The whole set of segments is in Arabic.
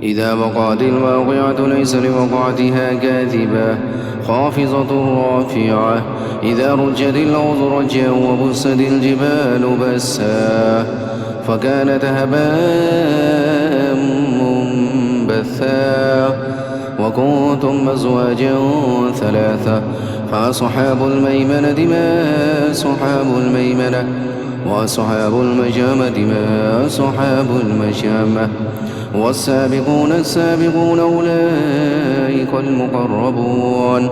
إذا وقعت الواقعة ليس لوقعتها كاذبة خافضة رافعة إذا رجت الأرض رجا وبست الجبال بسا فكانت هباء منبثا وكنتم أزواجا ثلاثة فأصحاب الميمنة ما أصحاب الميمنة وأصحاب المشأمة ما أصحاب المشأمة والسابقون السابقون أولئك المقربون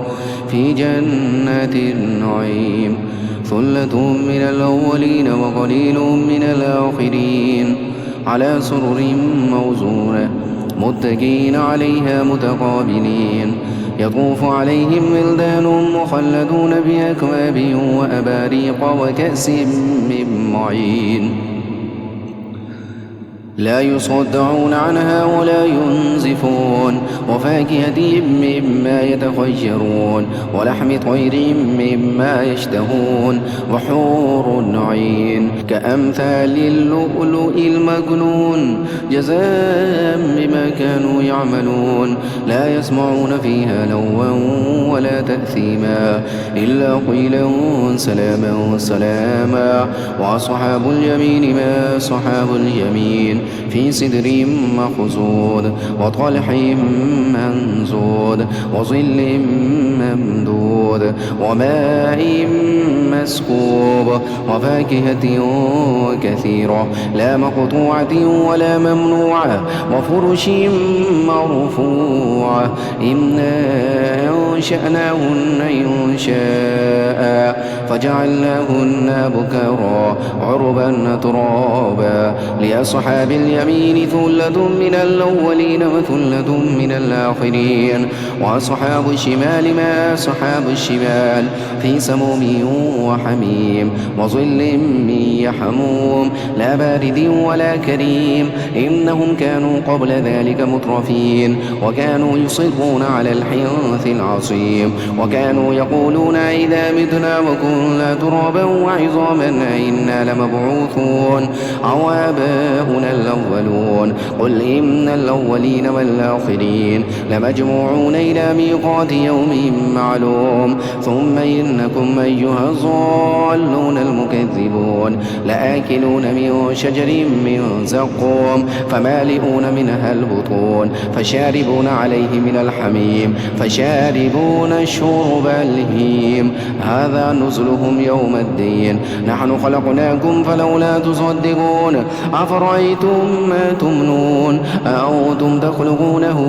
في جنات النعيم ثلة من الأولين وقليل من الآخرين على سرر موزونة متكئين عليها متقابلين يطوف عليهم ولدان مخلدون بأكواب وأباريق وكأس من معين لا يصدعون عنها ولا ينزفون وفاكهة مما يتخيرون ولحم طير مما يشتهون وحور عين كأمثال اللؤلؤ المكنون جزاء بما كانوا يعملون لا يسمعون فيها لغوا ولا تأثيما إلا قيلا سلاما سلاما وأصحاب اليمين ما أصحاب اليمين في سدر مخضود وطلح منضود وظل ممدود وماء مسكوب وفاكهة كثيرة لا مقطوعة ولا ممنوعة وفرش مرفوعة إنا أنشأناهن إنشاء فجعلناهن بكرا عربا ترابا لأصحاب اليمين ثلة من الأولين وثلة من الآخرين وأصحاب الشمال ما أصحاب الشمال في سموم وحميم وظل من يحموم لا بارد ولا كريم إنهم كانوا قبل ذلك مترفين وكانوا يصرون على الحنث العظيم وكانوا يقولون إذا متنا وكنا ترابا وعظاما إنا لمبعوثون أو آباؤنا الأولون قل إن الأولين والآخرين لمجموعون إلى ميقات يوم معلوم ثم إنكم أيها الضالون المكذبون لآكلون من شجر من زقوم فمالئون منها البطون فشاربون عليه من الحميم فشاربون شرب الهيم هذا نزلهم يوم الدين نحن خلقناكم فلولا تصدقون أفرأيتم ما تمنون أأنتم تخلقونه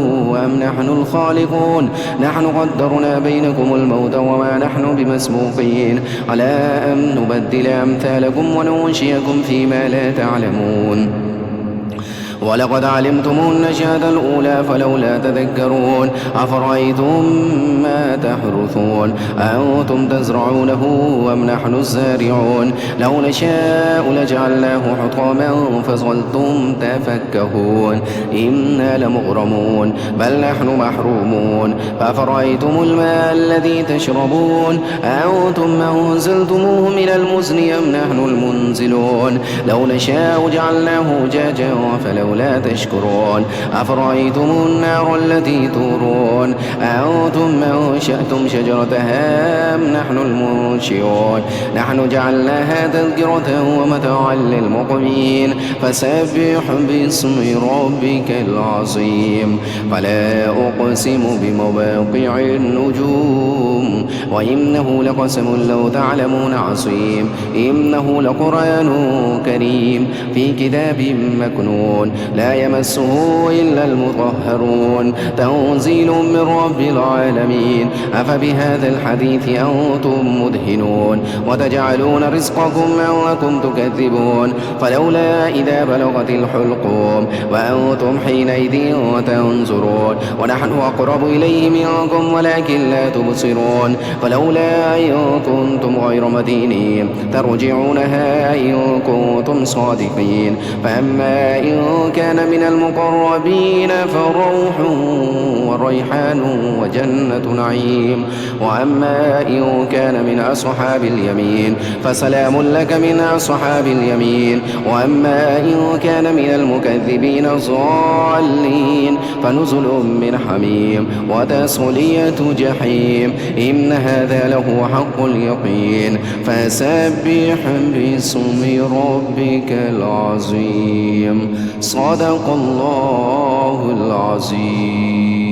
أم نحن الخالقون نحن قدرنا بينكم الموت وما نحن بمسبوقين على أن نبدل أمثالكم وننشئكم فيما لا تعلمون ولقد علمتم النشأة الأولى فلولا تذكرون أفرأيتم ما تحرثون أنتم تزرعونه أم نحن الزارعون لو نشاء لجعلناه حطاما فظلتم تفكهون إنا لمغرمون بل نحن محرومون فأفرأيتم الماء الذي تشربون أنتم أنزلتموه من المزن أم نحن المنزلون لو نشاء جعلناه جاجا فلولا تشكرون أفرأيتم النار التي تورون أنتم أنشأتم شجرتها أم نحن المنشئون نحن جعلناها تذكرة ومتاعا للمقوين فسبح باسم ربك العظيم فلا أقسم بمواقع النجوم وإنه لقسم لو تعلمون عظيم إنه لقرآن كريم في كتاب مكنون لا يمسه إلا المطهرون تنزيل من رب العالمين أفبهذا الحديث أنتم مدهنون وتجعلون رزقكم أنكم تكذبون فلولا إذا بلغت الحلقوم وأنتم حينئذ تنظرون ونحن أقرب إليه منكم ولكن لا تبصرون فلولا إن كنتم غير مدينين ترجعونها إن كنتم صادقين فأما إن كان من المقربين فروح وريحان وجنة نعيم وأما إن كان من أصحاب اليمين فسلام لك من أصحاب اليمين وأما إن كان من المكذبين الضالين فنزل من حميم وتصلية جحيم إن هذا له حق اليقين فسبح باسم ربك العظيم صدق الله العظيم.